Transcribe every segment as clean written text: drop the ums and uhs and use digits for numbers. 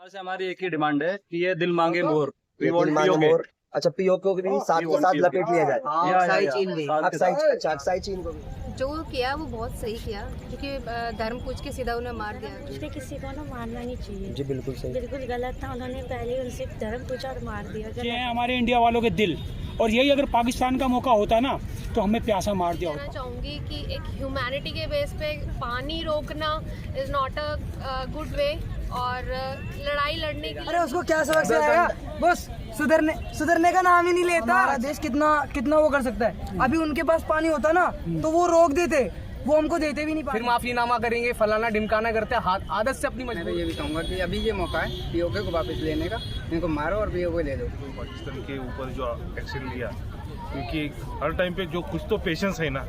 सरकार से हमारी एक ही डिमांड है कि ये दिल मांगे मोर, वी ये वांट दिल मांगे पीओके। मोर। अच्छा, पीओके को भी साथ We के want साथ POK। लपेट लिया जाए। या, अक्साई या, चीन भी। साथ के अक्साई, साथ। अच्छा अक्साई चीन को भी। जो किया वो बहुत सही किया, क्योंकि धर्म पूछ के सीधा उन्हें मार दिया। उसने किसी को ना मारना नहीं चाहिए। जी बिल्कुल सही। बिल्कुल गलत था, उन्होंने पहले उनसे धर्म पूछा और मार दिया। ये हैं हमारे इंडिया वालों के दिल, और यही अगर पाकिस्तान का मौका होता ना तो हमें प्यासा मार दिया होता। कहना चाहूँगी कि एक ह्यूमैनिटी के बेस पे पानी रोकना is not a good way, और लड़ाई लड़ने के अरे उसको क्या सबक सिखाएगा बस, सुधरने का नाम ही नहीं लेता। हमारा देश कितना वो कर सकता है। अभी उनके पास पानी होता ना तो वो रोक देते, वो हमको देते भी नहीं। फिर माफीनामा करेंगे, फलाना ढिमकाना करते हाथ आदत से अपनी मजबूरी। मैं तो ये भी कहूँगा कि अभी ये मौका है पीओके को वापस लेने का, इनको मारो और पीओके ले लो। पाकिस्तान के ऊपर जो एक्शन लिया, क्योंकि हर टाइम पे जो कुछ तो पेशेंस है ना,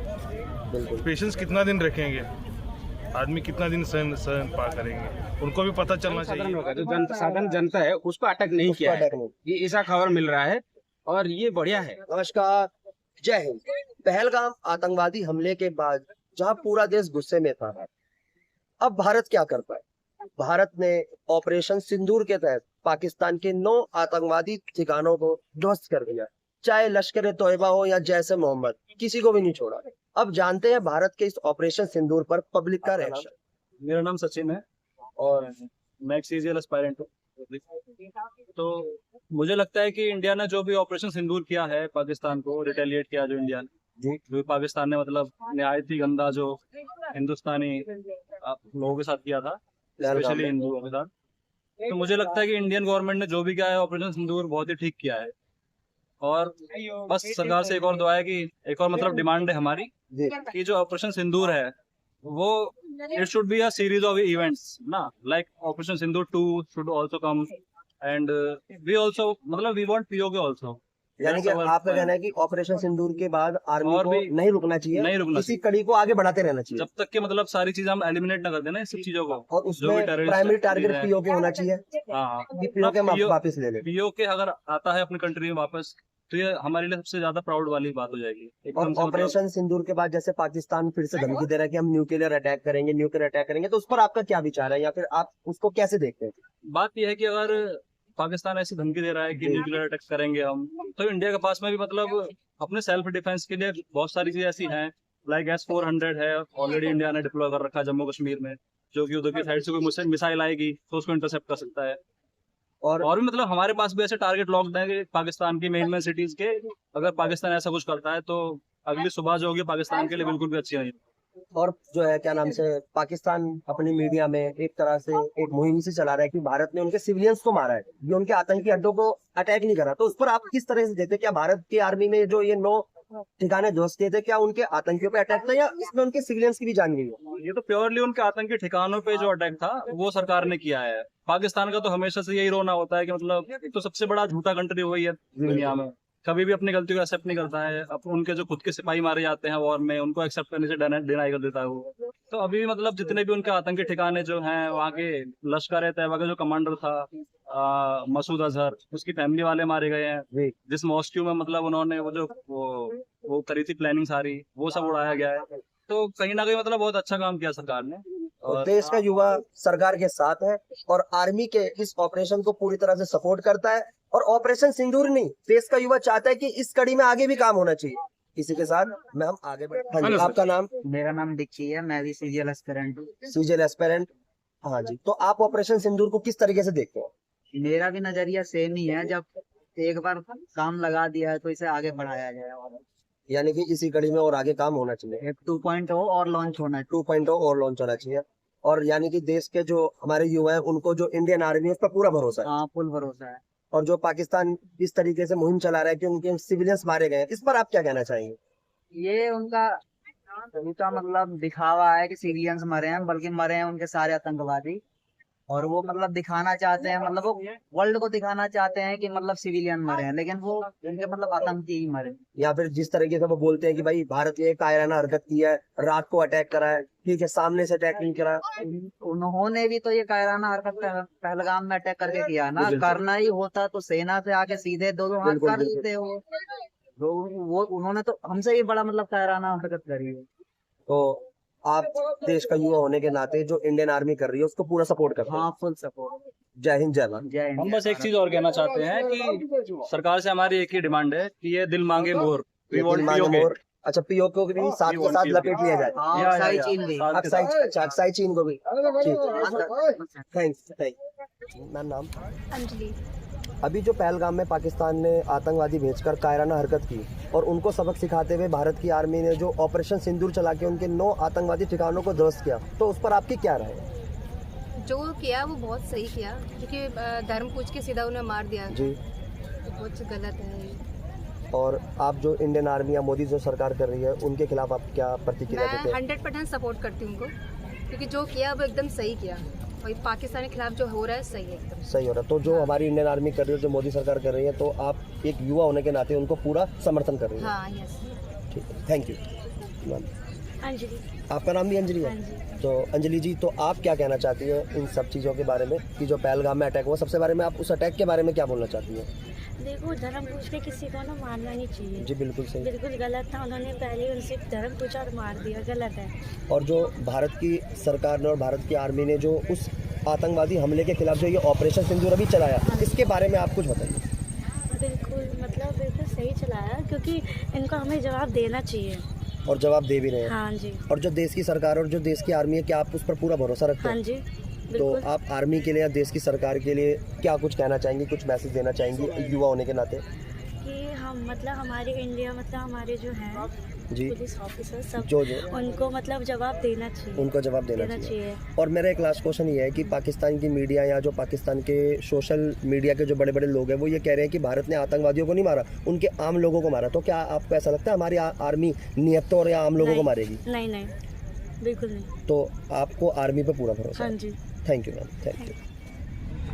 बिल्कुल। पेशेंस कितना दिन रखेंगे, आदमी कितना दिन सहन पा करेंगे, उनको भी पता चलना चाहिए। जो साधारण जनता है उसको अटैक नहीं किया है, ये ऐसा खबर मिल रहा है और ये बढ़िया है। नमस्कार, जय हिंद। पहलगाम आतंकवादी हमले के बाद जहां पूरा देश गुस्से में था, अब भारत क्या करता है? भारत ने ऑपरेशन सिंदूर के तहत पाकिस्तान के 9 आतंकवादी ठिकानों को ध्वस्त कर दिया। चाहे लश्कर ए तोयबा हो या जैसे मोहम्मद, किसी को भी नहीं छोड़ा। अब जानते हैं भारत के इस ऑपरेशन सिंदूर पर पब्लिक का रिएक्शन। मेरा नाम सचिन है और मैं एक सीजीएल एस्पायरेंट हूँ। तो मुझे लगता है कि इंडिया ने जो भी ऑपरेशन सिंदूर किया है, पाकिस्तान को रिटेलिएट किया जो इंडिया ने, जो पाकिस्तान ने मतलब निहायत ही गंदा जो हिंदुस्तानी लोगों के साथ किया था, स्पेशली हिंदुओं के साथ, तो मुझे लगता है कि इंडियन गवर्नमेंट ने जो भी किया है ऑपरेशन सिंदूर बहुत ही ठीक किया है। और बस सरकार से एक और दुआ है कि एक और मतलब डिमांड है हमारी कि जो ऑपरेशन सिंदूर है वो it should be a series of events ना, like operation Sindoor 2 should also come, and we also मतलब वी वांट पीओके आल्सो। यानी कि आपका कहना है कि ऑपरेशन सिंदूर के बाद आर्मी और को भी नहीं रुकना चाहिए, नहीं रुकना इसी कड़ी को आगे बढ़ाते रहना चाहिए, जब तक कि मतलब सारी चीजें हम एलिमिनेट ना कर देना इस सब चीजों को। और उसमें प्राइमरी टारगेट पीओके होना चाहिए। पीओके वापस ले ले। पीओके अगर आता है अपनी कंट्री में वापस, तो ये हमारे लिए सबसे ज्यादा प्राउड वाली बात हो जाएगी। और ऑपरेशन सिंदूर के बाद जैसे पाकिस्तान फिर से धमकी दे रहा है कि हम न्यूक्लियर अटैक करेंगे, तो उस पर आपका क्या विचार है, या फिर आप उसको कैसे देखते हैं? बात यह है कि अगर पाकिस्तान ऐसी धमकी दे रहा है कि न्यूक्लियर अटैक करेंगे हम, तो इंडिया के पास में भी मतलब अपने सेल्फ डिफेंस के लिए बहुत सारी चीजें ऐसी हैं, लाइक S-400 है, ऑलरेडी इंडिया ने डिप्लॉय कर रखा है जम्मू कश्मीर में, जो कि उधर की साइड से कोई मिसाइल आएगी तो उसको इंटरसेप्ट कर सकता है। और भी मतलब हमारे पास भी ऐसे टारगेट लॉक्ड हैं कि पाकिस्तान की मेन सिटीज के, अगर पाकिस्तान ऐसा कुछ करता है तो अगली सुबह जो होगी पाकिस्तान के लिए बिल्कुल भी अच्छी नहीं। और जो है क्या नाम से पाकिस्तान अपनी मीडिया में एक तरह से एक मुहिम से चला रहा है कि भारत ने उनके सिविलियंस को मारा है, ये उनके आतंकी अड्डों को अटैक नहीं करा। तो उस पर आप किस तरह से देते? क्या भारत की आर्मी में जो ये 9 ठिकाने ध्वस्त किए थे, क्या उनके आतंकियों पे अटैक था या इसमें उनके सिविलियंस की भी जान गई है? ये तो प्योरली उनके आतंकी ठिकानों पे जो अटैक था वो सरकार ने किया है। पाकिस्तान का तो हमेशा से यही रोना होता है कि मतलब एक तो सबसे बड़ा झूठा कंट्री वही है दुनिया में, कभी भी अपनी गलती को एक्सेप्ट नहीं करता है। अब उनके जो खुद के सिपाही मारे जाते हैं वॉर में, उनको एक्सेप्ट करने से डिनाई कर देता है वो। तो अभी भी मतलब जितने भी उनके आतंकी ठिकाने जो हैं, वहाँ के लश्कर तैयबा का जो कमांडर था मसूद अजहर, उसकी फैमिली वाले मारे गए हैं। जिस मॉस्क्यू में मतलब उन्होंने वो करी थी प्लानिंग सारी, वो सब उड़ाया गया है। तो कहीं ना कहीं मतलब बहुत अच्छा काम किया सरकार ने, और देश का युवा सरकार के साथ है और आर्मी के इस ऑपरेशन को पूरी तरह से सपोर्ट करता है। और ऑपरेशन सिंदूर नहीं, देश का युवा चाहता है कि इस कड़ी में आगे भी काम होना चाहिए। इसी के साथ मैं हम आगे बढ़े। हाँ जी, आपका नाम? मेरा नाम डिक्की है, मैं भी सीजीएल एस्पिरेंट हूँ। सीजीएल एस्पिरेंट, हाँ जी। तो आप ऑपरेशन सिंदूर को किस तरीके से देखते हैं? मेरा भी नजरिया सेम ही है, जब एक बार काम लगा दिया है तो इसे आगे बढ़ाया जाए, यानी कि इसी कड़ी में और आगे काम होना चाहिए। एक 2.0 और लॉन्च होना है। 2.0 और लॉन्च होना चाहिए। और यानी कि देश के जो हमारे युवा हैं उनको जो इंडियन आर्मी है उस पर पूरा भरोसा है। हाँ, फुल भरोसा है। और जो पाकिस्तान इस तरीके से मुहिम चला रहा है कि उनके सिविलियंस मारे गए हैं, इस पर आप क्या कहना चाहेंगे? ये उनका मतलब दिखावा है कि सिविलियंस मरे हैं, बल्कि मरे हैं उनके सारे आतंकवादी। और वो मतलब दिखाना चाहते हैं, मतलब वो वर्ल्ड को दिखाना चाहते हैं कि मतलब सिविलियन मरे हैं, लेकिन वो उनके मतलब आतंकी ही मरे। या फिर जिस तरीके से वो बोलते हैं कि भाई भारत ने कायराना हरकत की है, रात को अटैक करा है, ठीक है, सामने से अटैक नहीं करा। उन्होंने भी तो ये कायराना हरकत पहलगाम में अटैक करके किया ना। करना ही होता तो सेना से आके सीधे दोनों हाथ कर लेते हो। वो उन्होंने तो हमसे भी बड़ा मतलब कायराना हरकत करी है। तो आप देश का युवा होने के नाते जो इंडियन आर्मी कर रही है उसको पूरा सपोर्ट करते हैं? हाँ, फुल सपोर्ट। जय हिंद जय भारत। जय हिंद। हम बस एक चीज और कहना चाहते हैं कि सरकार से हमारी एक ही डिमांड है कि ये दिल मांगे मोर, वी वांट पीओके। अच्छा पीओके को भी साथ के साथ लपेट लिया जाए। हाँ, या, अक्साई या, चीन भी। साथ के साथ। अच्छा अक्साई चीन को भी। थैंक्स। मैम नाम? अंजलि। अभी जो पहलगाम में पाकिस्तान ने आतंकवादी भेजकर कायराना हरकत की और उनको सबक सिखाते हुए भारत की आर्मी ने जो ऑपरेशन सिंदूर चला के उनके 9 आतंकवादी ठिकानों को ध्वस्त किया, तो उस पर आपकी क्या राय है? जो किया वो बहुत सही किया, क्योंकि धर्म पूछ के सीधा उन्हें मार दिया, जी। तो बहुत गलत है ये। और आप जो इंडियन आर्मी या मोदी जो सरकार कर रही है उनके खिलाफ आप क्या प्रतिक्रिया देते मैं हैं? 100% सपोर्ट करती हूँ उनको, क्योंकि जो किया वो एकदम सही किया, और पाकिस्तान के खिलाफ जो हो रहा है सही है एकदम। सही हो रहा है। तो जो हमारी इंडियन आर्मी कर रही है, जो मोदी सरकार कर रही है, तो आप एक युवा होने के नाते उनको पूरा समर्थन कर रही है? हाँ, यस। ठीक है, थैंक यू। अंजलि। आपका नाम भी अंजलि है? हाँ जी। तो अंजलि जी, तो आप क्या कहना चाहती हैं इन सब चीज़ों के बारे में कि जो पहलगाम में अटैक हुआ, सबसे बारे में आप उस अटैक के बारे में क्या बोलना चाहती हैं? देखो, धर्म पूछ के किसी को ना मारना नहीं चाहिए। जी बिल्कुल सही। बिल्कुल गलत था, उन्होंने पहले उनसे धर्म पूछा और मार दिया, गलत है। और जो भारत की सरकार ने और भारत की आर्मी ने जो उस आतंकवादी हमले के खिलाफ जो ये ऑपरेशन सिंदूर अभी चलाया, इसके बारे में आप कुछ बताइए। बिल्कुल सही चलाया, क्योंकि इनको हमें जवाब देना चाहिए। और जवाब दे भी रहे हैं। हाँ जी। और जो देश की सरकार और जो देश की आर्मी है, क्या आप उस पर पूरा भरोसा रखते हैं? हाँ जी, तो बिल्कुल। आप आर्मी के लिए या देश की सरकार के लिए क्या कुछ कहना चाहेंगी, कुछ मैसेज देना चाहेंगी युवा होने के नाते? कि हम हमारे इंडिया हमारे जो हैं जी पुलिस ऑफिसर सब जो उनको जवाब देना चाहिए। उनको जवाब देना चाहिए। और मेरा एक लास्ट क्वेश्चन ये है कि पाकिस्तान की मीडिया या जो पाकिस्तान के सोशल मीडिया के जो बड़े बड़े लोग हैं, वो ये कह रहे हैं कि भारत ने आतंकवादियों को नहीं मारा, उनके आम लोगों को मारा। तो क्या आपको ऐसा लगता है हमारी आर्मी निहत्तों और या आम लोगों को मारेगी? नहीं, बिल्कुल नहीं। तो आपको आर्मी पे पूरा भरोसा हाँ है? जी। Thank you ma'am, thank you.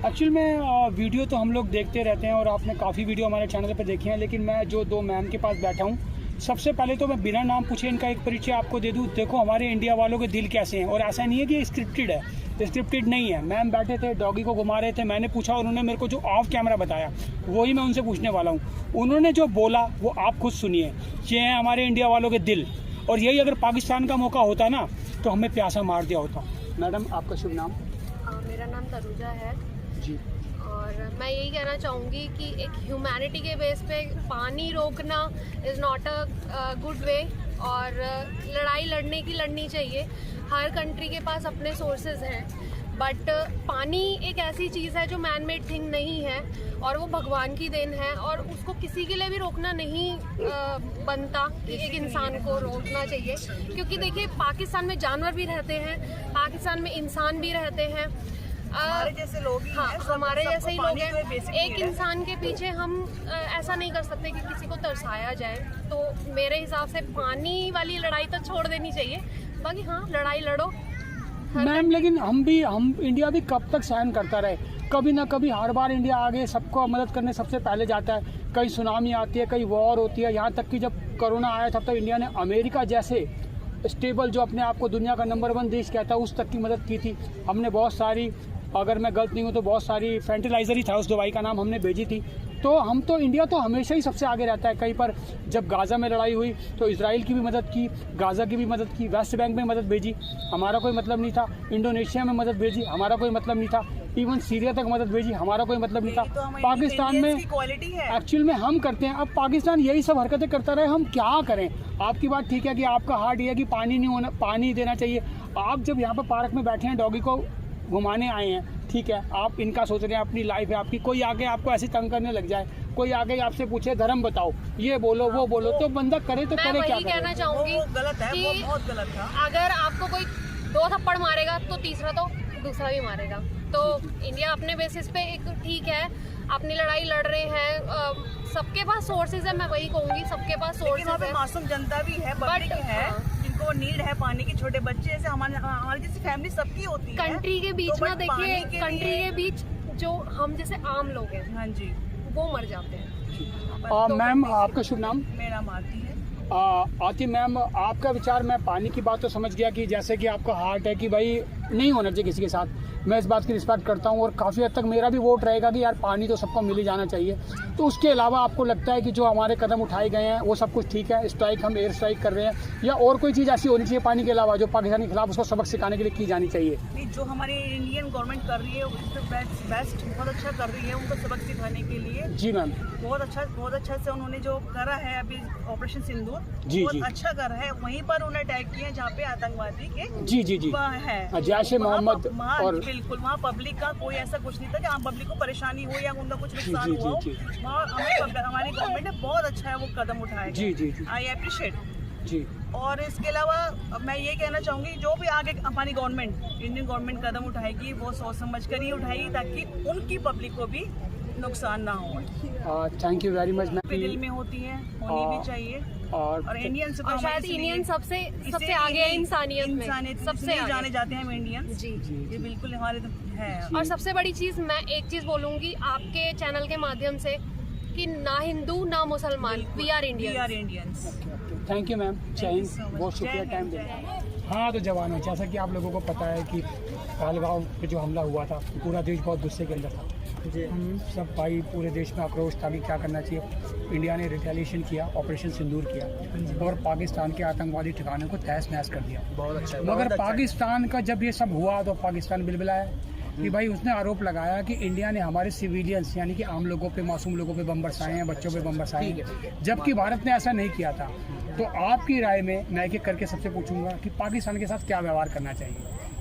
Actual में वीडियो तो हम लोग देखते रहते हैं और आपने काफ़ी वीडियो हमारे चैनल पे देखी हैं, लेकिन मैं जो 2 मैम के पास बैठा हूँ, सबसे पहले तो मैं बिना नाम पूछे इनका एक परिचय आपको दे दूँ। देखो, हमारे इंडिया वालों के दिल कैसे हैं, और ऐसा नहीं है कि ये स्क्रिप्टेड है, स्क्रिप्टेड नहीं है। मैम बैठे थे, डॉगी को घुमा रहे थे, मैंने पूछा और उन्होंने मेरे को जो ऑफ कैमरा बताया वही मैं उनसे पूछने वाला हूँ। उन्होंने जो बोला वो आप खुद सुनिए। ये हैं हमारे इंडिया वालों के दिल, और यही अगर पाकिस्तान का मौका होता ना तो हमें प्यासा मार दिया होता। मैडम, आपका शुभ नाम? मेरा नाम तनुजा है जी। और मैं यही कहना चाहूँगी कि एक ह्यूमैनिटी के बेस पे पानी रोकना is not a good way, और लड़ाई लड़नी चाहिए। हर कंट्री के पास अपने सोर्सेज हैं, बट पानी एक ऐसी चीज़ है जो मैन मेड थिंग नहीं है, और वो भगवान की देन है, और उसको किसी के लिए भी रोकना नहीं बनता कि एक इंसान को रोकना चाहिए। क्योंकि देखिए, पाकिस्तान में जानवर भी रहते हैं, पाकिस्तान में इंसान भी रहते हैं, हमारे जैसे लोग ही हाँ, हैं, हमारे जैसे ही लोग हैं। बेसिक एक इंसान के पीछे हम ऐसा नहीं कर सकते कि किसी को तरसाया जाए। तो मेरे हिसाब से पानी वाली लड़ाई तो छोड़ देनी चाहिए, बाकी हाँ, लड़ाई लड़ो। मैम, लेकिन हम इंडिया भी कब तक सहन करता रहे? कभी ना कभी हर बार इंडिया आगे सबको मदद करने सबसे पहले जाता है। कई सुनामी आती है, कई वॉर होती है, यहाँ तक कि जब कोरोना आया तब तक इंडिया ने अमेरिका जैसे स्टेबल, जो अपने आप को दुनिया का नंबर 1 देश कहता है, उस तक की मदद की थी। हमने बहुत सारी, अगर मैं गलत नहीं हूँ तो बहुत सारी फर्टिलाइज़र ही था उस दवाई का नाम, हमने भेजी थी। तो हम तो इंडिया तो हमेशा ही सबसे आगे रहता है। कहीं पर जब गाज़ा में लड़ाई हुई तो इजराइल की भी मदद की, गाज़ा की भी मदद की, वेस्ट बैंक में मदद भेजी, हमारा कोई मतलब नहीं था। इंडोनेशिया में मदद भेजी, हमारा कोई मतलब नहीं था। इवन सीरिया तक मदद भेजी, हमारा कोई मतलब नहीं था। पाकिस्तान में एक्चुअल में हम करते हैं, अब पाकिस्तान यही सब हरकतें करता रहे, हम क्या करें? आपकी बात ठीक है कि आपका हार्ट ये है कि पानी नहीं होना, पानी देना चाहिए। आप जब यहाँ पर पार्क में बैठे हैं, डॉगी को घुमाने आए हैं, ठीक है, आप इनका सोच रहे हैं, अपनी लाइफ है आपकी, कोई आके आपको ऐसे तंग करने लग जाए, कोई आके आपसे पूछे धर्म बताओ, ये बोलो वो बोलो, तो बंदा करे तो करे क्या? मैं कहना चाहूँगी कि बहुत गलत था। अगर आपको कोई 2 थप्पड़ मारेगा तो तीसरा तो दूसरा भी मारेगा। तो इंडिया अपने बेसिस पे एक ठीक है, अपनी लड़ाई लड़ रहे हैं, सबके पास सोर्सेज है, मैं वही कहूँगी, सबके पास सोर्सेज है। मासूम जनता भी है, पब्लिक है, जिनको नीड है पानी की, छोटे बच्चे जैसे हमारी जैसी फैमिली सबकी होती है। कंट्री के बीच में देखिए, कंट्री के बीच जो हम जैसे आम लोग हैं, हाँ जी, वो मर जाते हैं। मैम, आपका शुभ नाम? मेरा आती है। आती मैम, आपका विचार, मैं पानी की बात तो समझ गया कि जैसे कि आपका हार्ट है कि भाई नहीं होना चाहिए किसी के साथ। मैं इस बात की रिस्पेक्ट करता हूँ और काफ़ी हद तक मेरा भी वोट रहेगा कि यार पानी तो सबको मिल ही जाना चाहिए। तो उसके अलावा आपको लगता है कि जो हमारे कदम उठाए गए हैं वो सब कुछ ठीक है? स्ट्राइक, हम एयर स्ट्राइक कर रहे हैं, या और कोई चीज़ ऐसी होनी चाहिए पानी के अलावा जो पाकिस्तान के खिलाफ उसको सबक सिखाने के लिए की जानी चाहिए? नहीं, जो हमारी इंडियन गवर्नमेंट कर रही है उससे बेस्ट बहुत अच्छा कर रही है उनको सबक सिखाने के लिए। जी मैम। बहुत अच्छा से उन्होंने जो करा है अभी ऑपरेशन सिंदूर, जी, बहुत जी। अच्छा कर रहा है। वहीं पर उन्होंने अटैक किए जहाँ पे आतंकवादी के जी जी जी है जैश ए मोहम्मद और बिल्कुल वहाँ पब्लिक का कोई ऐसा कुछ नहीं था कि हाँ पब्लिक को परेशानी हो या उनका कुछ नुकसान जी, हुआ हो। जी, वहाँ हमारी गवर्नमेंट ने बहुत अच्छा है वो कदम उठाया। जी जी जी आई अप्रिशिएट। जी। और इसके अलावा मैं ये कहना चाहूँगी जो भी आगे हमारी गवर्नमेंट इंडियन गवर्नमेंट कदम उठाएगी वो सोच समझ कर ही उठाएगी ताकि उनकी पब्लिक को भी नुकसान ना हो। Thank you very much ma'am. दिल में होती है, होनी भी चाहिए। और इंडियन से तो और शायद इंडियन सबसे आगे है इंसानियत में, सबसे आगे जाने जाते हैं हम इंडियन। जी ये बिल्कुल हमारे है। और सबसे बड़ी चीज़ मैं एक चीज़ बोलूँगी आपके चैनल के माध्यम से कि ना हिंदू ना मुसलमान, we are Indians. Thank you ma'am. जय हिंद, बहुत शुक्रिया टाइम देने का। हाँ तो जवान है, जैसा कि आप लोगों को पता है कि पहलगाम पे जो हमला हुआ था पूरा देश बहुत गुस्से के अंदर था। हम सब भाई पूरे देश में आक्रोश था कि क्या करना चाहिए। इंडिया ने रिटेलिएशन किया, ऑपरेशन सिंदूर किया और पाकिस्तान के आतंकवादी ठिकानों को तहस नहस कर दिया। बहुत अच्छा है। मगर पाकिस्तान का जब ये सब हुआ तो पाकिस्तान बिलबिलाया कि भाई उसने आरोप लगाया कि इंडिया ने हमारे सिविलियंस यानी कि आम लोगों पे, मासूम लोगों पे बम बरसाए हैं, बच्चों पे बम बरसाए हैं, जबकि भारत ने ऐसा नहीं किया था। तो आपकी राय में मैं एक एक करके सबसे पूछूंगा कि पाकिस्तान के साथ क्या व्यवहार करना चाहिए,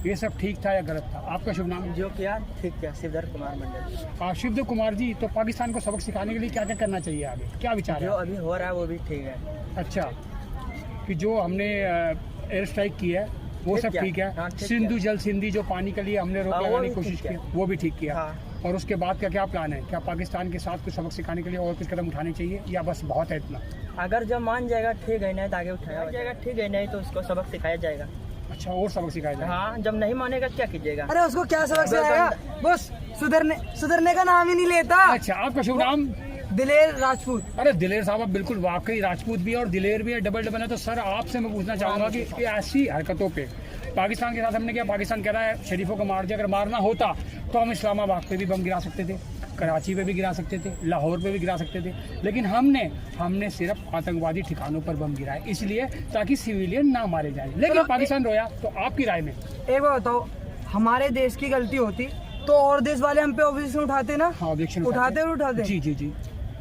ये सब ठीक था या गलत था? आपका शुभ नाम? जो किया ठीक है, शिवधर कुमार मंडल। शिवदेव कुमार जी, तो पाकिस्तान को सबक सिखाने के लिए क्या क्या करना चाहिए आगे, क्या विचार है? जो अभी हो रहा है वो भी ठीक है। अच्छा, कि जो हमने एयर स्ट्राइक की है वो सब ठीक है। हाँ, ठीक सिंधु जल सिंधी जो पानी के लिए हमने रोक हाँ, वो लगाने की भी कोशिश ठीक की है। वो भी ठीक किया। हाँ। और उसके बाद का क्या प्लान है? क्या पाकिस्तान के साथ कुछ सबक सिखाने के लिए और कुछ कदम उठाने चाहिए या बस बहुत है इतना? अगर जब मान जाएगा ठीक है, नहीं तो आगे उठाया जाएगा, ठीक है नहीं तो उसको सबक सिखाया जाएगा। अच्छा, और सबक सिखाया जाए? हाँ, जब नहीं मानेगा क्या कीजिएगा? अरे उसको क्या सबक सिखाएगा, बस सुधरने का नाम ही नहीं लेता। अच्छा, आपका शुभ नाम? दिलेर राजपूत। अरे दिलेर साहब, आप बिल्कुल वाकई राजपूत भी है और दिलेर भी है, डबल डबल है। तो सर आपसे मैं पूछना चाहूँगा कि ऐसी हरकतों पे पाकिस्तान के साथ हमने क्या, पाकिस्तान कह रहा है शरीफों को मार दिया, अगर मारना होता तो हम इस्लामाबाद पे भी बम गिरा सकते थे, कराची पे भी गिरा सकते थे, लाहौर पे भी गिरा सकते थे, लेकिन हमने सिर्फ आतंकवादी ठिकानों पर बम गिराए, इसलिए ताकि सिविलियन ना मारे जाए। लेकिन पाकिस्तान रोया। तो आपकी राय में? एक बात बताओ, हमारे देश की गलती होती तो और देश वाले हम पे ऑब्जेक्शन उठाते ना? हाँ, ऑब्जेक्शन उठाते। जी जी जी।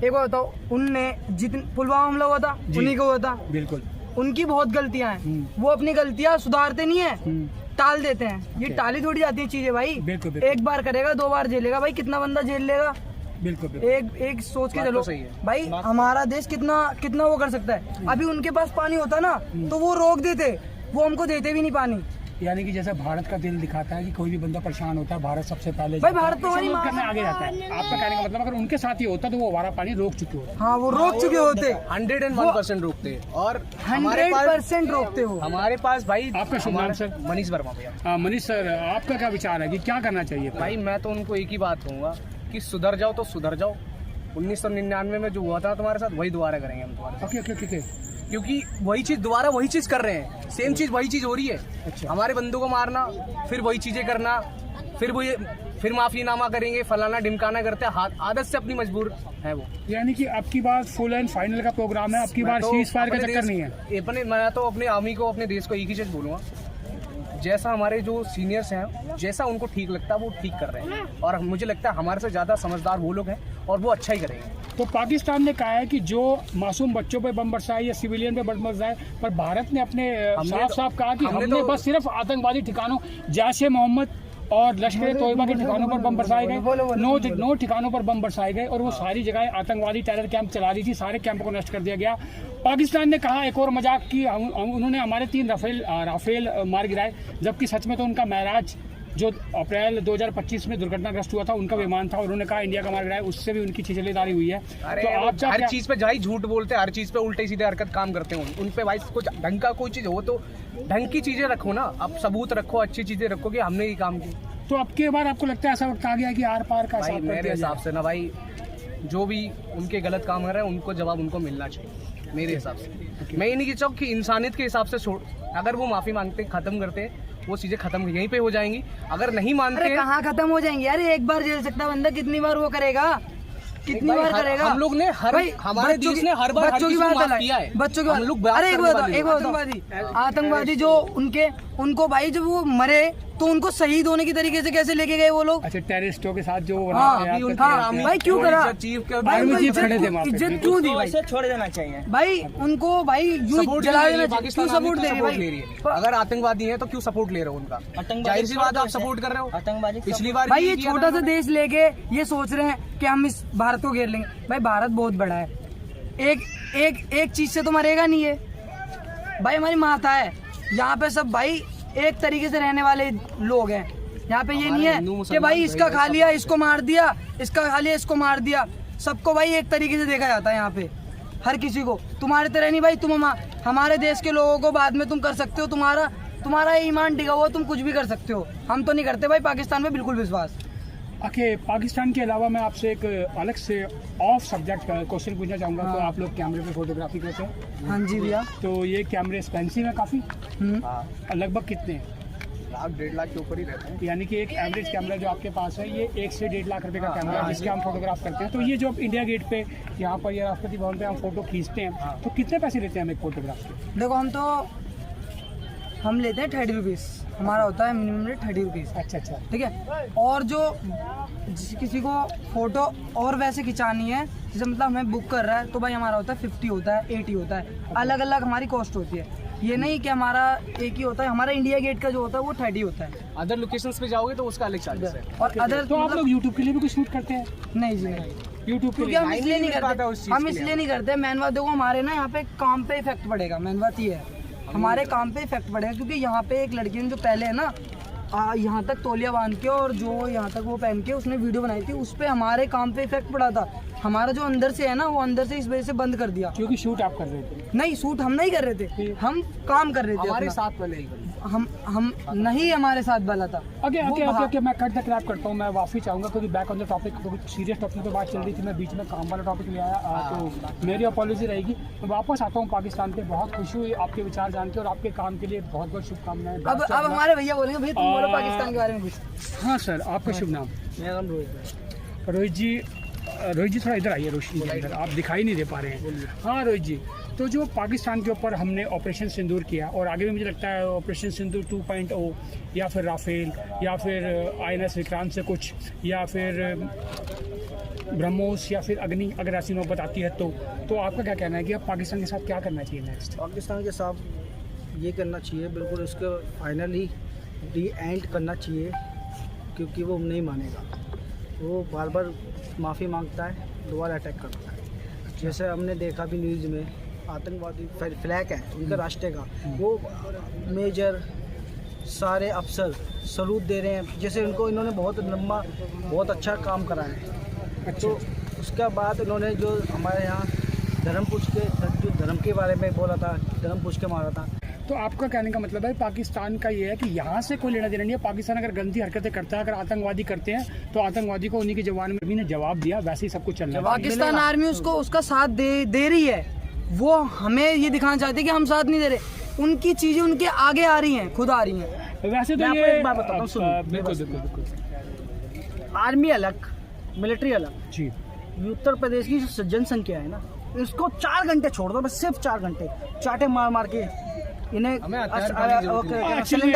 एक बात बताओ, उनने जितने पुलवामा हमला हुआ था उन्हीं को हुआ था। बिल्कुल। उनकी बहुत गलतियां हैं, वो अपनी गलतियां सुधारते नहीं है, टाल देते हैं। ये टाली थोड़ी जाती है चीजें भाई। बिल्कुल, बिल्कुल। एक बार करेगा, 2 बार झेलेगा भाई, कितना बंदा झेल लेगा? बिल्कुल। एक सोच के चलो भाई, हमारा देश कितना वो कर सकता है। अभी उनके पास पानी होता ना तो वो रोक देते, वो हमको देते भी नहीं पानी। यानी कि जैसे भारत का दिल दिखाता है कि कोई भी बंदा परेशान होता है, भारत सबसे पहले भाई भारत तो हमारी माँ करने आगे जाता है। आपका कहने का मतलब अगर उनके साथ ही होता तो वो हमारा पानी रोक चुके होते। हाँ, वो रोक चुके होते, 101% रोकते। और 100% रोकते हो। हमारे पास भाई, आपका शुभ नाम सर? मनीष वर्मा भैया। मनीष सर, आपका क्या विचार है कि क्या करना चाहिए? भाई मैं तो उनको एक ही बात कहूँगा कि सुधर जाओ तो सुधर जाओ। 1999 में जो हुआ था तुम्हारे साथ वही दोबारा करेंगे हम तुम्हारे साथ। ओके। क्योंकि वही चीज दोबारा वही चीज कर रहे हैं, सेम चीज वही चीज हो रही है। अच्छा। हमारे बंदों को मारना, फिर वही चीजें करना, फिर माफीनामा करेंगे, फलाना ढिमकाना करते हैं, आदत से अपनी मजबूर है वो। यानी कि अब की बार फुल एंड फाइनल का प्रोग्राम है, अब की बार सीज फायर का चक्कर नहीं है। मैं तो अपने आर्मी को, अपने देश को एक ही चीज बोलूंगा, जैसा हमारे जो सीनियर्स हैं, जैसा उनको ठीक लगता है वो ठीक कर रहे हैं। और मुझे लगता है हमारे से ज्यादा समझदार वो लोग हैं और वो अच्छा ही करेंगे। तो पाकिस्तान ने कहा है कि जो मासूम बच्चों पे बम बरसाए या सिविलियन पे बम बरसाए, पर भारत ने अपने साफ कहा कि हमने बस सिर्फ आतंकवादी ठिकानों जैश ए मोहम्मद और लश्कर तोयबा के ठिकानों पर बम बरसाए गए, 9 ठिकानों पर बम बरसाए गए और वो सारी जगह आतंकवादी टेरर कैंप चला रही थी, सारे कैंप को नष्ट कर दिया गया। पाकिस्तान ने कहा एक और मजाक की, उन्होंने हमारे 3 राफेल मार गिराए, जबकि सच में तो उनका महराज जो अप्रैल 2025 में दुर्घटनाग्रस्त हुआ था उनका विमान था, और उन्होंने कहा इंडिया का मार गिराया, उससे भी उनकी छिछलेदारी हुई है। अरे तो आप हर चीज पे भाई झूठ बोलते हैं, हर चीज पे उल्टे सीधे हरकत काम करते हैं। उन पे भाई कुछ ढंग का कोई चीज हो तो ढंग की चीजें रखो ना, अब सबूत रखो, अच्छी चीजें रखो कि हमने ये काम किया। तो अब के बाद आपको लगता है ऐसा वक्त आ गया कि आर पार का भाई हिसाब कर मेरे दिया हिसाब जाए? से ना भाई, जो भी उनके गलत काम कर रहे हैं उनको जवाब उनको मिलना चाहिए मेरे हिसाब से। मैं ये नहीं चाहूँ कि इंसानियत के हिसाब से छोड़, अगर वो माफी मांगते खत्म करते वो चीजें खत्म यहीं पे हो जाएंगी। अगर नहीं मानते अरे हैं, कहाँ खत्म हो जाएंगे यार, एक बार झेल सकता बंदा कितनी बार वो करेगा, कितनी भाई, बार करेगा। हम लोग ने हमारे देश ने हर बार बच्चों की बात माफ किया है। बच्चों की हम लोग बात, बात अरे एक करने बात वाले एक लोग। आतंकवादी जो उनको भाई जब वो मरे तो उनको शहीद होने की तरीके से कैसे लेके गए वो लोग। अच्छा, टेररिस्टों के साथ जो हाँ, भाई क्यों करा, भाई उनको खड़े थे वहाँ पे। इज्जत क्यों दी भाई, छोड़ देना चाहिए भाई उनको भाई यूं जला देना चाहिए। क्यों सपोर्ट दे रहे भाई, अगर आतंकवादी है तो क्यों सपोर्ट ले रहे हो उनका? जाहिर सी बात आप सपोर्ट कर रहे हो आतंकवादी। पिछली बार भाई ये छोटा सा देश लेके ये सोच रहे हैं कि हम इस भारत को घेर लेंगे। भाई भारत बहुत बड़ा है, एक चीज से तो मरेगा नहीं है भाई। हमारी माता है यहाँ पे, सब भाई एक तरीके से रहने वाले लोग हैं यहाँ पे। ये नहीं है कि भाई इसका खा लिया इसको मार दिया, इसका खा लिया इसको मार दिया। सबको भाई एक तरीके से देखा जाता है यहाँ पे, हर किसी को। तुम्हारे तरह नहीं भाई, तुम हमारे देश के लोगों को बाद में तुम कर सकते हो, तुम्हारा ईमान टिका हुआ, तुम कुछ भी कर सकते हो। हम तो नहीं करते भाई पाकिस्तान में बिल्कुल विश्वास। ओके, पाकिस्तान के अलावा मैं आपसे एक अलग से ऑफ सब्जेक्ट क्वेश्चन पूछना चाहूँगा। तो आप लोग कैमरे पे फोटोग्राफी करते हैं? हाँ जी भैया। तो ये कैमरे एक्सपेंसिव है काफ़ी? लगभग कितने हैं? लाख 1.5 लाख के ऊपर ही रहते हैं। यानी कि एक एवरेज कैमरा जो आपके पास है ये 1 से 1.5 लाख रुपए का कैमरा है जिसके हम फोटोग्राफ करते हैं। तो ये जो इंडिया गेट पे यहाँ पर या राष्ट्रपति भवन पे हम फोटो खींचते हैं तो कितने पैसे लेते हैं हम एक फोटोग्राफ के? देखो हम लेते हैं 30 रुपीज़, हमारा होता है मिनिमम रेट 30 रुपीज़। अच्छा, ठीक है। और जो किसी को फोटो और वैसे खिंचानी है, जैसे मतलब हमें बुक कर रहा है तो भाई हमारा होता है 50 होता है, 80 होता है, अलग अलग हमारी कॉस्ट होती है। ये नहीं कि हमारा एक ही होता है। हमारा इंडिया गेट का जो होता है वो 30 होता है। अदर लोकेशंस पे जाओगे तो उसका अलग चार्जेस है। और अदर तो आप लोग यूट्यूब के लिए भी कुछ शूट करते हैं? नहीं जी नहीं, यूट्यूब के क्योंकि लिए हम इसलिए नहीं करते, हम इसलिए नहीं करते। मेन बात देखो, हमारे ना यहाँ पे काम पे इफेक्ट पड़ेगा। मेन बात ये है हमारे काम पे इफेक्ट पड़ेगा, क्योंकि यहाँ पे एक लड़की ने जो पहले है ना यहाँ तक तौलिया बांध के और जो यहाँ तक वो पहन के उसने वीडियो बनाई थी, उस पे हमारे काम पे इफेक्ट पड़ा था। हमारा जो अंदर से है ना वो अंदर से इस वजह से बंद कर दिया। क्योंकि शूट आप कर रहे थे? नहीं, शूट हम नहीं कर रहे थे, हम काम कर रहे थे हमारे अपना। साथ वाले हम नहीं, हमारे साथ वाला था। ओके, मैं कट द क्रैप करता हूँ। मैं वापस चाहूँगा क्योंकि बैक ऑन द टॉपिक, क्योंकि सीरियस टॉपिक पे बात चल रही थी, मैं बीच में काम वाला टॉपिक ले आया, तो मेरी अपॉलॉजी रहेगी। मैं वापस आता हूँ पाकिस्तान पे। बहुत खुशी हुई आपके विचार जान के और आपके काम के लिए बहुत बहुत शुभकामनाएं। अब हमारे भैया बोलेंगे भाई तुम बोलो पाकिस्तान के बारे में कुछ। हाँ सर, आपका शुभ नाम? मेरा नाम रोहित है। रोहित जी थोड़ा इधर आइए, रोशनी के अंदर, आप दिखाई नहीं दे पा रहे हैं। हाँ रोहित जी, तो जो पाकिस्तान के ऊपर हमने ऑपरेशन सिंदूर किया और आगे भी मुझे लगता है ऑपरेशन सिंदूर 2.0 या फिर राफेल या फिर INS विक्रांत से कुछ या फिर ब्रह्मोस या फिर अग्नि, अगर ऐसी नौबत आती है तो आपका क्या कहना है कि अब पाकिस्तान के साथ क्या करना चाहिए नेक्स्ट? पाकिस्तान के साथ ये करना चाहिए, बिल्कुल उसको फाइनली डी एंड करना चाहिए, क्योंकि वो नहीं मानेगा। वो बार बार माफ़ी मांगता है, दोबारा अटैक करता है। जैसे हमने देखा भी न्यूज़ में, आतंकवादी फ्लैग है उनका राष्ट्र का, वो मेजर सारे अफसर सलूट दे रहे हैं, जैसे उनको इन्होंने बहुत लंबा बहुत अच्छा काम करा है। तो उसके बाद इन्होंने जो हमारे यहाँ धर्म के बारे में बोला था, धर्म पूछ के मारा था। तो आपका कहने का मतलब है पाकिस्तान का ये है कि यहाँ से कोई लेना देना नहीं है। पाकिस्तान अगर गंदी हरकतें करता है, अगर आतंकवादी करते हैं तो आतंकवादी को उन्हीं की जवान में भी ने जवाब दिया, वैसे ही सब कुछ चल रहा है। पाकिस्तान आर्मी उसका साथ दे रही है। वो हमें ये दिखाना चाहती है कि हम साथ नहीं दे रहे। उनकी चीजें उनके आगे आ रही हैं, खुद आ रही हैं। वैसे तो ये एक बात बताता हूँ, सुनो। बिल्कुल। आर्मी अलग, मिलिट्री अलग जी। उत्तर प्रदेश की जो जनसंख्या है ना, इसको 4 घंटे छोड़ दो, बस सिर्फ 4 घंटे चाटे मार के इन्हें एक्चुअली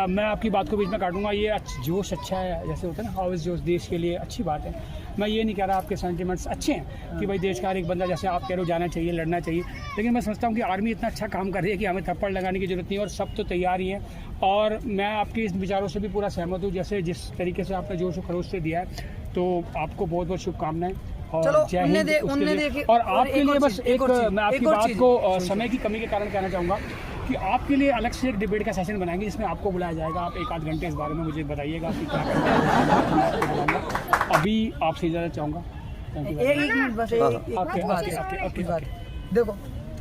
मैं आपकी बात को बीच में काटूंगा। ये जोश अच्छा है, जैसे होता है ना हाउस जोश, देश के लिए अच्छी बात है। मैं ये नहीं कह रहा आपके सेंटिमेंट्स अच्छे हैं कि भाई देश का हर एक बंदा, जैसे आप कह रहे हो, जाना चाहिए, लड़ना चाहिए, लेकिन मैं समझता हूँ कि आर्मी इतना अच्छा काम कर रही है कि हमें थप्पड़ लगाने की जरूरत नहीं है और सब तो तैयार ही हैं। और मैं आपके इस विचारों से भी पूरा सहमत हूँ, जैसे जिस तरीके से आपने जोश और खरोश से दिया है, तो आपको बहुत बहुत शुभकामनाएं। चलो, और आपके लिए बस एक मैं आपकी बात को समय की कमी के कारण कहना चाहूँगा कि आपके लिए अलग से एक डिबेट का सेशन बनाएंगे जिसमें आपको बुलाया जाएगा। आप 1 आध घंटे इस बारे में मुझे बताइएगा कि क्या करते हैं। अभी आपसे इजाज़त चाहूँगा। एक बात देखो,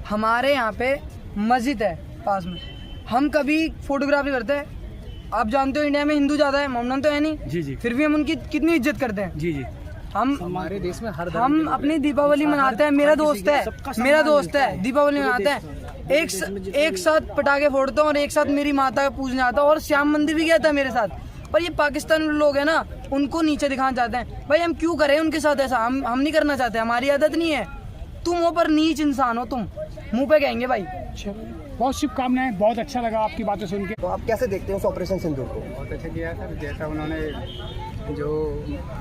हमारे यहाँ पे मस्जिद है पास में, हम कभी फोटोग्राफी करते हैं। आप जानते हो इंडिया में हिंदू ज़्यादा है, मोमडन तो है नहीं। जी जी। फिर भी हम उनकी कितनी इज्जत करते हैं। जी जी। हमारे देश में हर हम अपनी दीपावली मनाते हैं। मेरा दोस्त है दीपावली मनाते हैं, एक साथ पटाखे फोड़ते हैं और एक साथ मेरी माता का पूजने आता है, और श्याम मंदिर भी गया था मेरे साथ। पर ये पाकिस्तान में लोग हैं ना, उनको नीचे दिखाना चाहते हैं। भाई हम क्यों करें उनके साथ ऐसा, हम नहीं करना चाहते, हमारी आदत नहीं है। तुम हो पर नीच इंसान हो, तुम मुंह पे कहेंगे भाई। बहुत शुभकामनाएं, बहुत अच्छा लगा आपकी बातें सुन के। तो आप कैसे देखते हैं उस ऑपरेशन सिंदूर को? बहुत अच्छा किया है सर, जैसा उन्होंने जो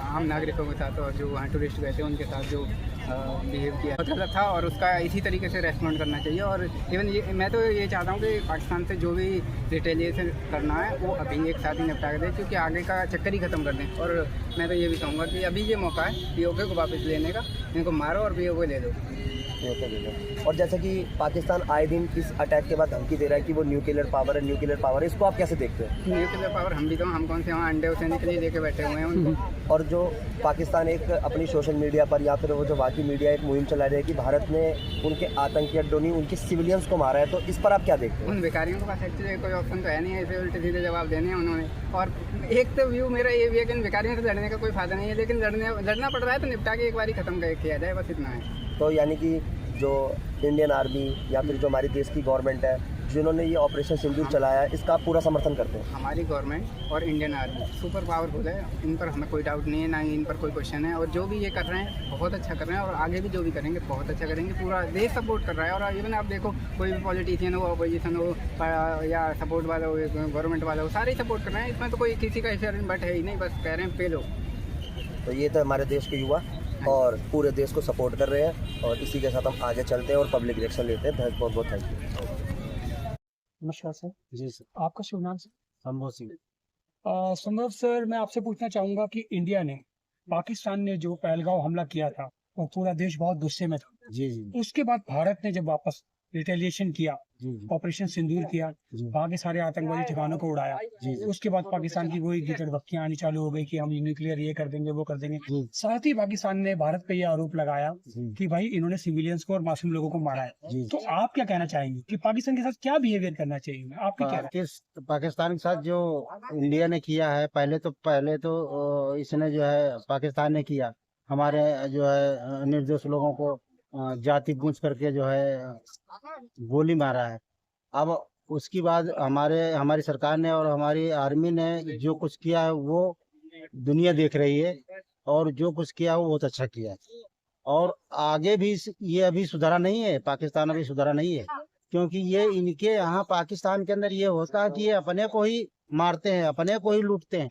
आम नागरिकों के साथ और जो वहाँ टूरिस्ट गए थे उनके साथ जो बिहेव किया बहुत अच्छा था, और उसका इसी तरीके से रेस्पॉन्ड करना चाहिए। और इवन ये मैं तो ये चाहता हूँ कि पाकिस्तान से जो भी रिटेलिएशन करना है वो अभी एक साथ ही निपटा कर दें, क्योंकि आगे का चक्कर ही ख़त्म कर दें। और मैं तो ये भी कहूँगा कि अभी ये मौका है POK को वापस लेने का, इनको मारो और POK ले दो। और जैसे कि पाकिस्तान आए दिन इस अटैक के बाद धमकी दे रहा है कि वो न्यूक्लियर पावर है, इसको आप कैसे देखते हैं? न्यूक्लियर पावर हम भी तो, हम कौन से वहाँ अंडे उसेने के लिए लेके बैठे हुए हैं उनको। और जो पाकिस्तान एक अपनी सोशल मीडिया पर या फिर वो जो बाकी मीडिया एक मुहिम चला रही है कि भारत ने उनके आतंकी अड्डों नहीं उनके सिविलियंस को मारा है, तो इस पर आप क्या देखते हैं? उन बेकारियों के पास एक्चुअली कोई ऑप्शन तो है नहीं है, ऐसे उल्टे सीधे जवाब देने हैं उन्होंने। और एक तो व्यू मेरा ये भी है कि इन बेकारियों से लड़ने का कोई फायदा नहीं है, लेकिन लड़ना पड़ रहा है तो निपटा के एक बार ही खत्म किया जाए, बस इतना है। तो यानी कि जो इंडियन आर्मी या फिर जो हमारी देश की गवर्नमेंट है जिन्होंने ये ऑपरेशन सिंदूर चलाया है, इसका आप पूरा समर्थन करते हैं? हमारी गवर्नमेंट और इंडियन आर्मी सुपर पावरफुल है, इन पर हमें कोई डाउट नहीं है, ना ही इन पर कोई क्वेश्चन है। और जो भी ये कर रहे हैं बहुत अच्छा कर रहे हैं, और आगे भी जो भी करेंगे बहुत अच्छा करेंगे। पूरा देश सपोर्ट कर रहा है। और इवन आप देखो कोई भी पॉलिटिशियन हो, अपोजिशन हो या सपोर्ट वाला हो, गवर्नमेंट वाला हो, सारे ही सपोर्ट कर रहे हैं। इसमें तो कोई किसी का इफेयर बट है ही नहीं, बस कह रहे हैं पे लो। तो ये तो हमारे देश के युवा और पूरे देश को सपोर्ट कर रहे हैं, और इसी के साथ हम आगे चलते हैं और पब्लिक रिएक्शन लेते हैं। बहुत बहुत थैंक यू। नमस्कार सर। जी सर। आपका शुभ नाम सर? संभव सिंह। संभव सर, मैं आपसे पूछना चाहूंगा कि इंडिया ने, पाकिस्तान ने जो पहलगांव हमला किया था वो पूरा देश बहुत गुस्से में था। जी जी उसके बाद भारत ने जब वापस रिटेलिएशन किया, जी ऑपरेशन सिंदूर किया, वहाँ के सारे आतंकवादी ठिकानों को उड़ाया, उसके बाद पाकिस्तान की वही गिचड़बक्कियां आनी चालू हो गई कि हम न्यूक्लियर ये कर देंगे वो कर देंगे। साथ ही पाकिस्तान ने भारत पे ये आरोप लगाया कि भाई इन्होंने सिविलियंस को और मासूम लोगों को मारा है। तो आप क्या कहना चाहेंगे कि पाकिस्तान के साथ क्या बिहेवियर करना चाहिए? आपकी क्या राय? पाकिस्तान के साथ जो इंडिया ने किया है, पहले तो इसने जो है पाकिस्तान ने किया, हमारे जो है निर्दोष लोगों को जाति पूछ करके जो है गोली मारा है। अब उसके बाद हमारी सरकार ने और हमारी आर्मी ने जो कुछ किया है वो दुनिया देख रही है, और जो कुछ किया वो बहुत अच्छा किया है। और आगे भी ये अभी सुधरा नहीं है, पाकिस्तान अभी सुधरा नहीं है, क्योंकि ये इनके यहाँ पाकिस्तान के अंदर ये होता है कि ये अपने को ही मारते हैं, अपने को ही लूटते हैं,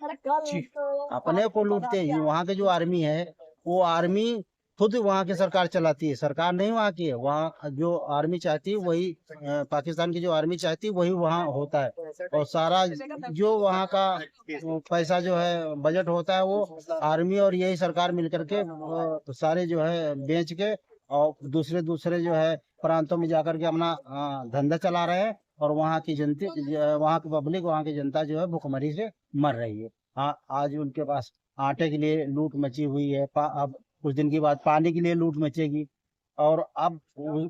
अपने को लूटते हैं। वहाँ के जो आर्मी है वो आर्मी खुद वहाँ की सरकार चलाती है, सरकार नहीं वहाँ की है। वहाँ जो आर्मी चाहती है वही, पाकिस्तान की जो आर्मी चाहती है वही वहाँ होता है। और सारा जो वहाँ का पैसा जो है बजट होता है वो आर्मी और यही सरकार मिलकर के सारे जो है बेच के और दूसरे जो है प्रांतों में जाकर के अपना धंधा चला रहे हैं। और वहाँ की जनता, वहाँ की पब्लिक, वहाँ की जनता जो है भूखमरी से मर रही है। आज उनके पास आटे के लिए लूट मची हुई है, अब कुछ दिन के बाद पानी के लिए लूट मचेगी। और अब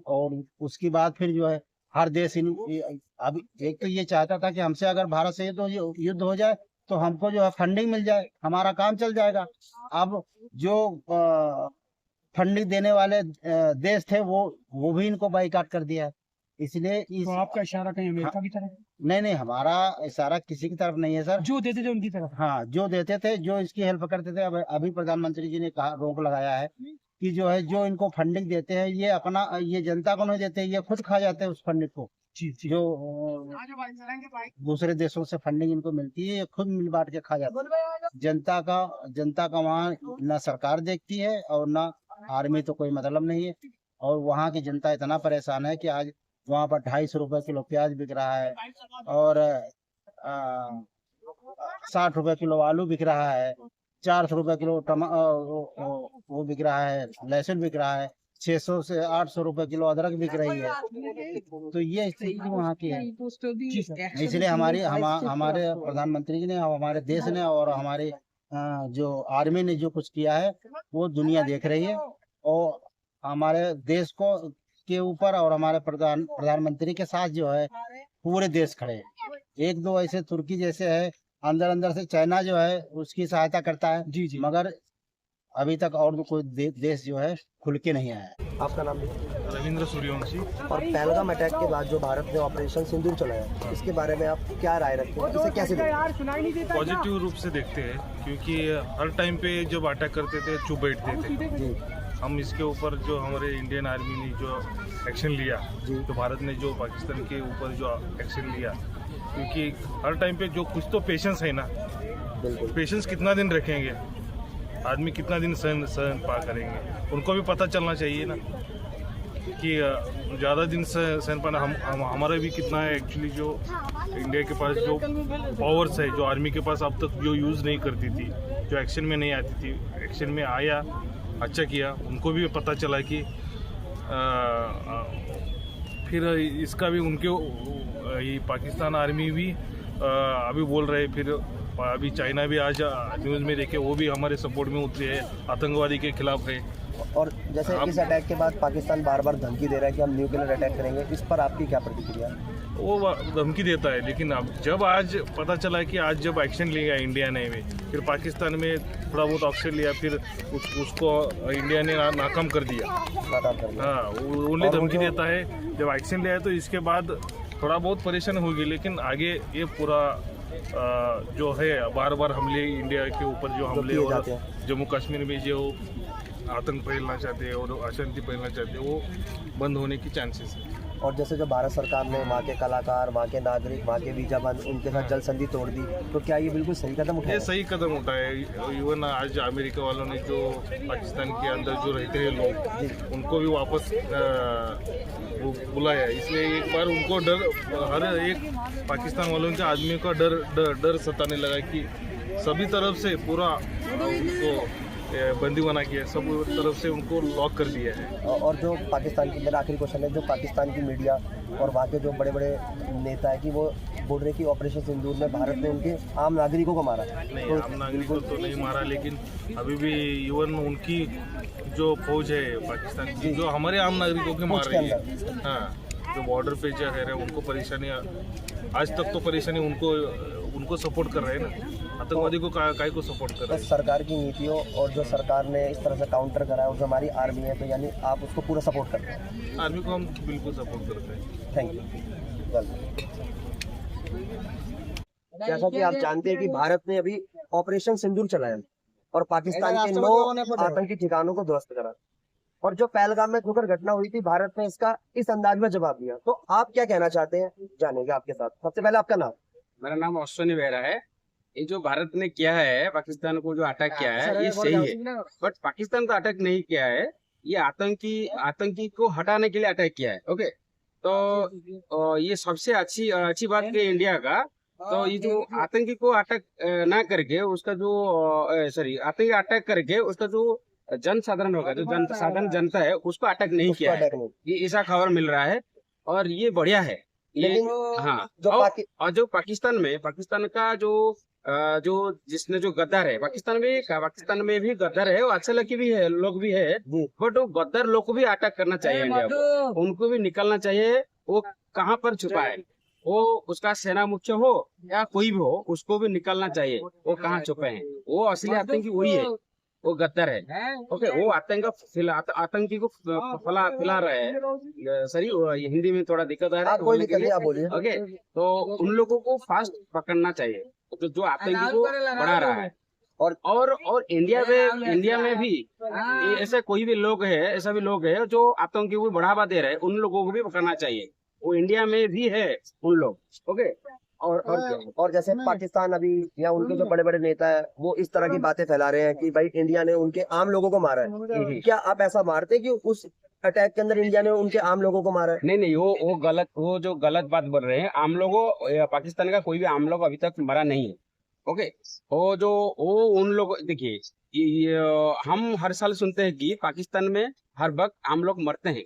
और उसके बाद फिर जो है हर देश अब एक तो ये चाहता था कि हमसे अगर भारत से तो युद्ध हो जाए तो हमको जो है फंडिंग मिल जाए, हमारा काम चल जाएगा। अब जो फंडिंग देने वाले देश थे वो भी इनको बाइकाट कर दिया है। इसलिए तो आपका इशारा कहीं अमेरिका की तरफ? नहीं, हमारा इशारा किसी की तरफ नहीं है सर। जो देते थे उनकी तरफ? हाँ, जो देते थे, जो इसकी हेल्प करते थे। अभी प्रधानमंत्री जी ने कहा, रोक लगाया है कि जो है जो इनको फंडिंग देते हैं ये जनता को नहीं देते, ये खुद खा जाते हैं उस फंडिंग को। जो दूसरे देशों से फंडिंग इनको मिलती है ये खुद मिल बांट के खा जाते हैं। जनता का वहाँ ना सरकार देखती है और ना आर्मी, तो कोई मतलब नहीं है। और वहाँ की जनता इतना परेशान है कि आज वहाँ पर 250 रुपए किलो प्याज बिक रहा है, और 60 रुपए किलो आलू बिक रहा है, 400 रुपए किलो वो बिक रहा है, लहसुन बिक रहा है, 600 से 800 रुपए किलो अदरक बिक रही है। तो ये स्थिति वहाँ की है। इसलिए हमारे प्रधानमंत्री जी ने और हमारे देश ने और हमारे जो आर्मी ने जो कुछ किया है वो दुनिया देख रही है। और हमारे देश को के ऊपर और हमारे प्रधानमंत्री के साथ जो है पूरे देश खड़े हैं। एक दो ऐसे तुर्की जैसे है, अंदर से चाइना जो है उसकी सहायता करता है। जी। मगर अभी तक और भी कोई देश जो है खुल के नहीं आया है। आपका नाम भी? रविंद्र सूर्यवंशी। और पहलगाम अटैक के बाद जो भारत ने ऑपरेशन सिंदूर चलाया, इसके बारे में आप क्या राय रखते हैं? इसे कैसे देखते हैं? पॉजिटिव रूप से देखते हैं, क्योंकि हर टाइम पे जब अटैक करते थे चुप बैठते थे। जी हम इसके ऊपर जो हमारे इंडियन आर्मी ने जो एक्शन लिया, तो भारत ने जो पाकिस्तान के ऊपर जो एक्शन लिया, क्योंकि हर टाइम पे जो कुछ तो पेशेंस है ना, पेशेंस कितना दिन रखेंगे, आदमी कितना दिन सहन पा करेंगे, उनको भी पता चलना चाहिए ना कि ज़्यादा दिन सहन पाना हमारा भी कितना है। एक्चुअली जो इंडिया के पास जो पावर्स है, जो आर्मी के पास अब तक जो यूज़ नहीं करती थी, जो एक्शन में नहीं आती थी, एक्शन में आया, अच्छा किया, उनको भी पता चला कि फिर इसका भी उनके ये पाकिस्तान आर्मी भी अभी बोल रहे, फिर अभी चाइना भी आज न्यूज़ में देखे, वो भी हमारे सपोर्ट में उतरे है, आतंकवादी के खिलाफ है। और जैसे इस अटैक के बाद पाकिस्तान बार बार धमकी दे रहा है कि हम न्यूक्लियर अटैक करेंगे, इस पर आपकी क्या प्रतिक्रिया है? वो धमकी देता है, लेकिन अब जब आज पता चला कि आज जब एक्शन लिया इंडिया ने, फिर पाकिस्तान में थोड़ा बहुत एक्शन लिया, फिर उसको इंडिया ने नाकाम कर दिया। हाँ, वो ओनली धमकी देता है। जब एक्शन लिया है तो इसके बाद थोड़ा बहुत परेशान होगी, लेकिन आगे ये पूरा जो है बार बार हमले, इंडिया के ऊपर जो हमले और जम्मू कश्मीर में जो आतंक फैलना चाहते हैं और अशांति फैलना चाहते हैं, वो बंद होने की चांसेस है। और जैसे जो भारत सरकार ने वहाँ के कलाकार, वहाँ के नागरिक, वहाँ के वीजा बंद, उनके साथ जल संधि तोड़ दी, तो क्या ये बिल्कुल सही कदम उठाया? ये सही कदम उठाया है। इवन आज अमेरिका वालों ने जो पाकिस्तान के अंदर जो रहते हैं लोग, उनको भी वापस बुलाया, इसलिए एक बार उनको डर, हर एक पाकिस्तान वालों के आदमी का डर सताने लगा कि सभी तरफ से पूरा उनको बंदी बना किया, सब तरफ से उनको लॉक कर दिया है। और जो पाकिस्तान की, मेरा आखिरी क्वेश्चन है, जो पाकिस्तान की मीडिया और वहाँ के जो बड़े बड़े नेता है कि वो बोल रहे कि ऑपरेशन सिंदूर में भारत ने उनके आम नागरिकों को मारा। नहीं, तो आम नागरिकों तो नहीं मारा, लेकिन अभी भी इवन उनकी जो फौज है पाकिस्तान की, जो हमारे आम नागरिकों के मार रही है। हाँ, जो बॉर्डर पे जो है उनको परेशानी, आज तक तो परेशानी उनको सपोर्ट कर रहे हैं ना, आतंकवादी को काय को सपोर्ट कर रहे हैं। सरकार की नीतियों और जो सरकार ने इस तरह से काउंटर करा है, और जो हमारी आर्मी है, तो यानी आप उसको पूरा सपोर्ट करते हैं? आर्मी को हम बिल्कुल सपोर्ट करते हैं। Thank you. जैसा कि आप जानते हैं कि भारत ने अभी ऑपरेशन सिंदूर चलाया और पाकिस्तान के 9 आतंकी ठिकानों को ध्वस्त करा, और जो पहलगाम में खुकर घटना हुई थी, भारत ने इसका इस अंदाज में जवाब दिया। तो आप क्या कहना चाहते हैं, जानेंगे आपके साथ। सबसे पहले आपका नाम? मेरा नाम अश्विनी बेहरा है। ये जो भारत ने किया है पाकिस्तान को, जो अटैक किया है, ये सही है, बट पाकिस्तान का अटैक नहीं किया है, ये आतंकी को हटाने के लिए अटैक किया है। ओके, तो ये सबसे अच्छी बात है इंडिया का। तो ये जो आतंकी को अटैक ना करके उसका जो आतंकी अटैक करके उसका जो जनसाधारण होगा, जो साधारण जनता है, उसको अटैक नहीं किया है, ये ऐसा खबर मिल रहा है और ये बढ़िया है। लेकिन हाँ, और जो पाकिस्तान का जो जिसने जो गद्दार है, पाकिस्तान में भी गद्दार है, वो अच्छे लड़के भी है, लोग भी है, बट वो गद्दार लोग को भी अटैक करना चाहिए इंडिया को, उनको भी निकलना चाहिए। वो कहाँ पर छुपा है, वो उसका सेना मुख्य हो या कोई भी हो, उसको भी निकलना चाहिए। वो कहाँ छुपे हैं, वो असली आतंकी वही है, वो गद्दार है। ओके, वो आतंकी को फैला रहे हैं। सॉरी, हिंदी में थोड़ा दिक्कत आ रहा है। ओके, तो उन लोगों को फास्ट पकड़ना चाहिए, तो जो आतंकी को बढ़ा रहा है। और इंडिया में भी ऐसे कोई भी लोग है, ऐसा भी लोग है जो आतंकी को बढ़ावा दे रहे हैं, उन लोगों को भी पकड़ना चाहिए। वो इंडिया में भी है उन लोग। ओके, और जैसे पाकिस्तान अभी या उनके जो बड़े बड़े नेता है, वो इस तरह की बातें फैला रहे हैं कि भाई इंडिया ने उनके आम लोगों को मारा है। क्या आप ऐसा मारते कि उस अटैक के अंदर इंडिया ने उनके आम लोगों को मारा है? नहीं, वो जो गलत बात बोल रहे हैं। आम लोगों, पाकिस्तान का कोई भी आम लोग अभी तक मरा नहीं है। ओके, वो उन लोग, देखिए, हम हर साल सुनते हैं कि पाकिस्तान में हर वक्त आम लोग मरते हैं,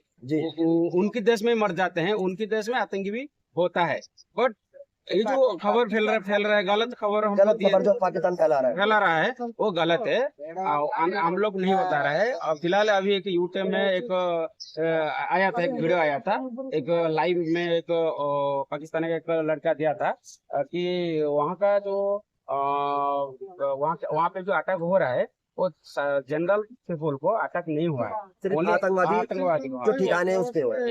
उनके देश में मर जाते हैं, उनके देश में आतंकी भी होता है। बट ये जो खबर फैल रहा है, गलत खबर जो पाकिस्तान फैला रहा है, वो गलत है। हम लोग नहीं बता रहे हैं। और फिलहाल अभी एक यूट्यूब में एक वीडियो आया था, एक लाइव में एक पाकिस्तान का एक लड़का दिया था कि वहाँ का जो वहाँ पे जो अटैक हो रहा है, वो जनरल पीपल को अटैक नहीं हुआ है, सिर्फ Only आतंकवादी को जो ठिकाने हैं उसके हुए हैं।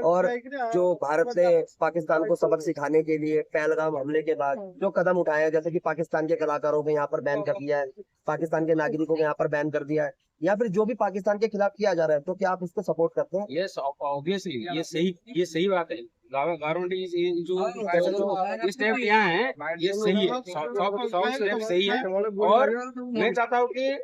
और जो भारत ने पाकिस्तान को सबक सिखाने के लिए पहलगाम हमले के बाद जो कदम उठाए हैं, जैसे कि पाकिस्तान के कलाकारों को यहाँ पर बैन कर दिया है, पाकिस्तान के नागरिकों को यहाँ पर बैन कर दिया है, या फिर जो भी पाकिस्तान के खिलाफ किया जा रहा है, तो क्या आप इसको सपोर्ट करते हैं? यस ऑब्वियसली ये सही बात है। गवर्नमेंट जो स्टेप यहाँ है ये सही है, 100 स्टेप सही है। और मैं चाहता हूँ कि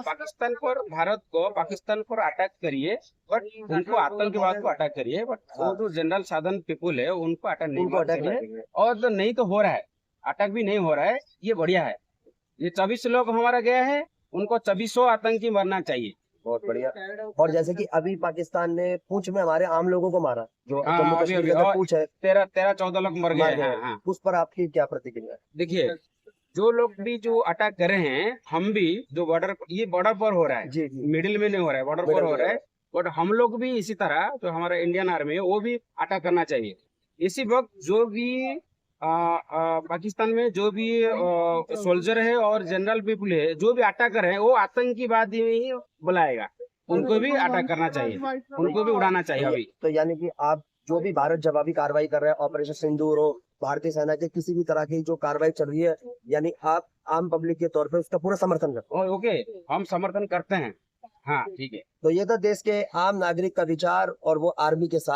पाकिस्तान पर भारत को पाकिस्तान पर अटैक करिए, बट उनको आतंकवाद को अटैक करिए, बट वो जो जनरल साधारण पीपुल है उनको अटैक नहीं करना चाहिए। और तो नहीं तो हो रहा है, अटैक भी नहीं हो रहा है, ये बढ़िया है। ये 24 लोग हमारा गया है, उनको 2400 आतंकी मरना चाहिए। बहुत बढ़िया। और जैसे कि अभी पाकिस्तान ने पूंछ में हमारे आम लोगों को मारा, जो हाँ, जम्मू अभी- कश्मीर के अंदर पूंछ है, 13-14 लोग मर गए हैं। हाँ। उस पर आपकी क्या प्रतिक्रिया है? देखिए, जो लोग भी जो अटैक कर रहे हैं, हम भी जो ये बॉर्डर पर हो रहा है, जी जी, मिडिल में नहीं हो रहा है, बॉर्डर पर हो रहा है, बट हम लोग भी इसी तरह जो हमारा इंडियन आर्मी है वो भी अटैक करना चाहिए। इसी वक्त जो भी पाकिस्तान में जो भी सोल्जर है और जनरल पीपल है, जो भी अटैकर है, वो आतंकवादी में ही बुलाएगा, उनको भी अटैक करना चाहिए, उनको भी उड़ाना चाहिए अभी। तो यानी कि आप जो भी भारत जवाबी कार्रवाई कर रहा है, ऑपरेशन सिंदूर हो, भारतीय सेना के किसी भी तरह की जो कार्रवाई चल रही है, यानी आप आम पब्लिक के तौर पे उसका पूरा समर्थन करते हैं? ओके, हम समर्थन करते हैं। हाँ ठीक है। तो ये था देश के आम नागरिक का विचार, और वो आर्मी के साथ